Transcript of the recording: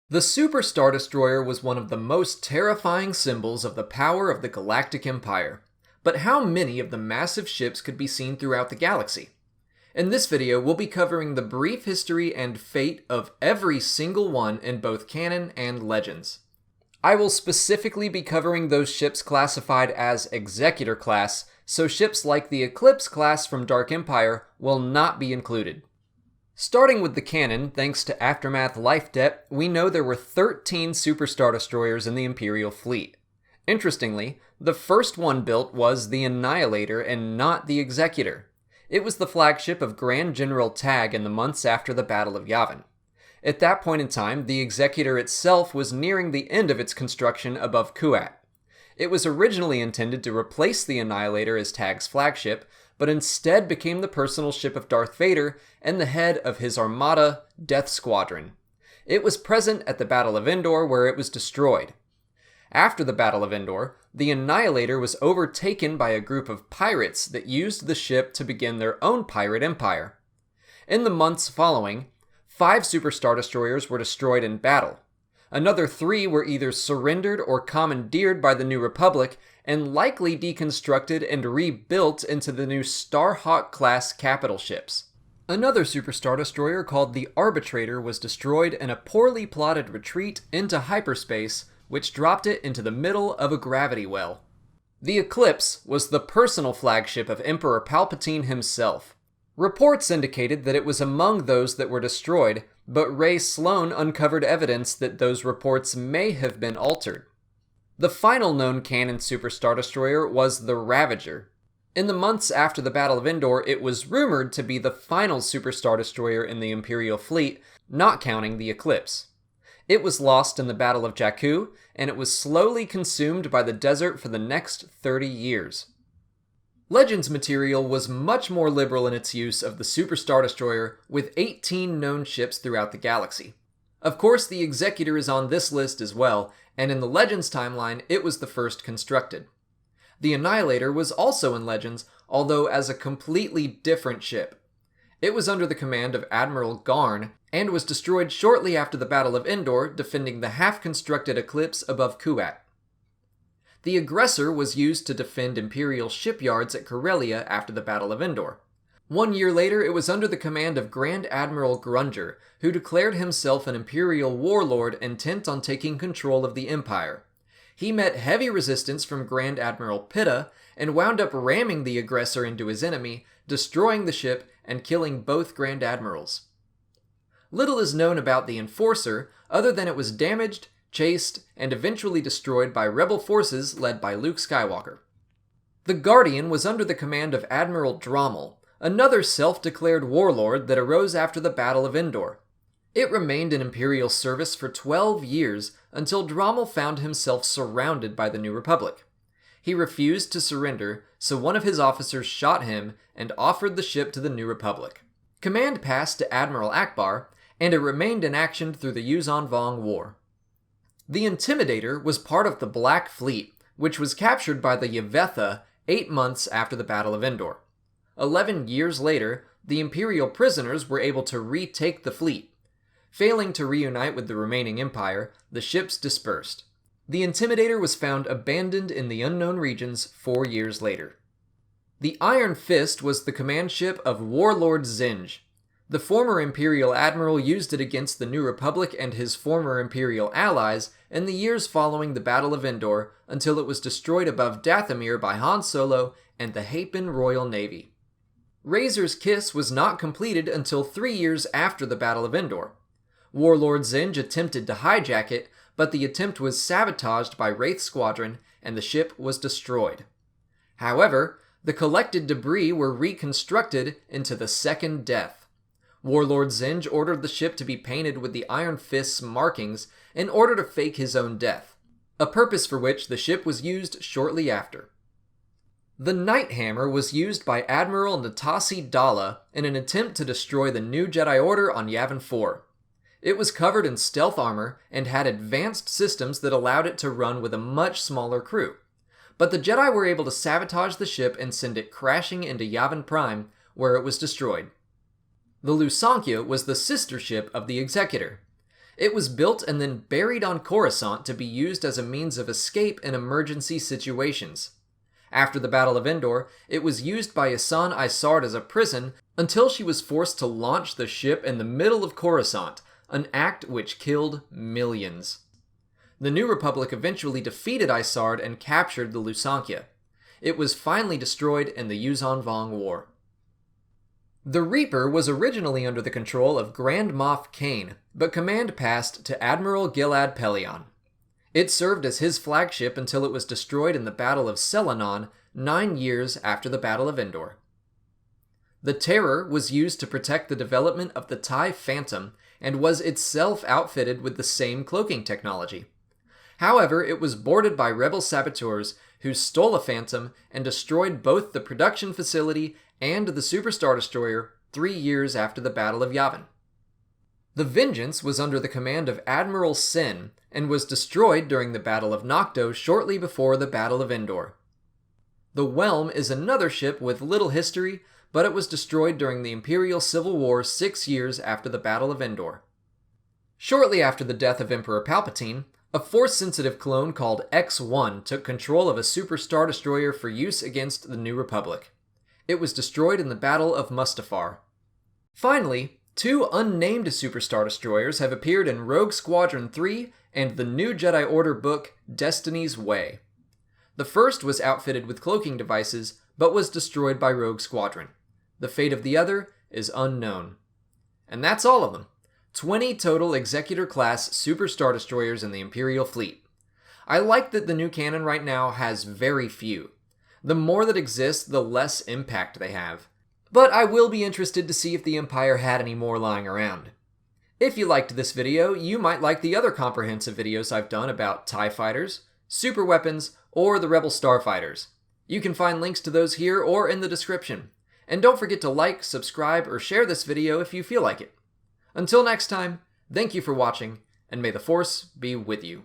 The Super Star Destroyer was one of the most terrifying symbols of the power of the Galactic Empire. But how many of the massive ships could be seen throughout the galaxy? In this video, we'll be covering the brief history and fate of every single one in both canon and legends. I will specifically be covering those ships classified as Executor class, so ships like the ECLIPSE class from Dark Empire will not be included. Starting with the canon, thanks to Aftermath Life Debt, we know there were 13 Super Star Destroyers in the Imperial fleet. Interestingly, the first one built was the Annihilator and not the Executor. It was the flagship of Grand General Tag in the months after the Battle of Yavin. At that point in time, the Executor itself was nearing the end of its construction above Kuat. It was originally intended to replace the Annihilator as Tag's flagship, but instead became the personal ship of Darth Vader and the head of his armada, Death Squadron. It was present at the Battle of Endor, where it was destroyed. After the Battle of Endor, the Annihilator was overtaken by a group of pirates that used the ship to begin their own pirate empire. In the months following, 5 Super Star Destroyers were destroyed in battle. Another 3 were either surrendered or commandeered by the New Republic and likely deconstructed and rebuilt into the new Starhawk-class capital ships. Another Super Star Destroyer called the Arbitrator was destroyed in a poorly plotted retreat into hyperspace, which dropped it into the middle of a gravity well. The Eclipse was the personal flagship of Emperor Palpatine himself. Reports indicated that it was among those that were destroyed, but Ray Sloan uncovered evidence that those reports may have been altered. The final known canon Super Star Destroyer was the Ravager. In the months after the Battle of Endor, it was rumored to be the final Super Star Destroyer in the Imperial fleet, not counting the Eclipse. It was lost in the Battle of Jakku, and it was slowly consumed by the desert for the next 30 years. Legends material was much more liberal in its use of the Super Star Destroyer, with 18 known ships throughout the galaxy. Of course, the Executor is on this list as well, and in the Legends timeline, it was the first constructed. The Annihilator was also in Legends, although as a completely different ship. It was under the command of Admiral Garn, and was destroyed shortly after the Battle of Endor, defending the half-constructed Eclipse above Kuat. The Aggressor was used to defend Imperial shipyards at Corellia after the Battle of Endor. 1 year later, it was under the command of Grand Admiral Grunger, who declared himself an Imperial warlord intent on taking control of the Empire. He met heavy resistance from Grand Admiral Pitta, and wound up ramming the Aggressor into his enemy, destroying the ship and killing both Grand Admirals. Little is known about the Enforcer, other than it was damaged, chased, and eventually destroyed by rebel forces led by Luke Skywalker. The Guardian was under the command of Admiral Drommel, another self-declared warlord that arose after the Battle of Endor. It remained in Imperial service for 12 years until Drommel found himself surrounded by the New Republic. He refused to surrender, so one of his officers shot him and offered the ship to the New Republic. Command passed to Admiral Akbar, and it remained in action through the Yuzon Vong War. The Intimidator was part of the Black Fleet, which was captured by the Yvetha 8 months after the Battle of Endor. 11 years later, the Imperial prisoners were able to retake the fleet. Failing to reunite with the remaining Empire, the ships dispersed. The Intimidator was found abandoned in the unknown regions 4 years later. The Iron Fist was the command ship of Warlord Zinj. The former Imperial Admiral used it against the New Republic and his former Imperial allies in the years following the Battle of Endor until it was destroyed above Dathomir by Han Solo and the Hapan Royal Navy. Razor's Kiss was not completed until 3 years after the Battle of Endor. Warlord Zinj attempted to hijack it, but the attempt was sabotaged by Wraith Squadron and the ship was destroyed. However, the collected debris were reconstructed into the Second Death. Warlord Zinj ordered the ship to be painted with the Iron Fist's markings in order to fake his own death, a purpose for which the ship was used shortly after. The Night Hammer was used by Admiral Natasi Dalla in an attempt to destroy the New Jedi Order on Yavin 4. It was covered in stealth armor and had advanced systems that allowed it to run with a much smaller crew. But the Jedi were able to sabotage the ship and send it crashing into Yavin Prime, where it was destroyed. The Lusankya was the sister ship of the Executor. It was built and then buried on Coruscant to be used as a means of escape in emergency situations. After the Battle of Endor, it was used by Ysanne Isard as a prison until she was forced to launch the ship in the middle of Coruscant, an act which killed millions. The New Republic eventually defeated Isard and captured the Lusankya. It was finally destroyed in the Yuuzhan Vong War. The Reaper was originally under the control of Grand Moff Kane, but command passed to Admiral Gilad Pellaeon. It served as his flagship until it was destroyed in the Battle of Selenon 9 years after the Battle of Endor. The Terror was used to protect the development of the TIE Phantom and was itself outfitted with the same cloaking technology. However, it was boarded by rebel saboteurs who stole a Phantom and destroyed both the production facility and the Super Star Destroyer 3 years after the Battle of Yavin. The Vengeance was under the command of Admiral Sin and was destroyed during the Battle of Nocto shortly before the Battle of Endor. The Whelm is another ship with little history, but it was destroyed during the Imperial Civil War 6 years after the Battle of Endor. Shortly after the death of Emperor Palpatine, a Force-sensitive clone called X-1 took control of a Super Star Destroyer for use against the New Republic. It was destroyed in the Battle of Mustafar. Finally, 2 unnamed Super Star Destroyers have appeared in Rogue Squadron 3 and the New Jedi Order book, Destiny's Way. The first was outfitted with cloaking devices, but was destroyed by Rogue Squadron. The fate of the other is unknown. And that's all of them. 20 total Executor-class Super Star Destroyers in the Imperial fleet. I like that the new canon right now has very few. The more that exist, the less impact they have. But I will be interested to see if the Empire had any more lying around. If you liked this video, you might like the other comprehensive videos I've done about TIE fighters, super weapons, or the Rebel starfighters. You can find links to those here or in the description. And don't forget to like, subscribe, or share this video if you feel like it. Until next time, thank you for watching, and may the Force be with you.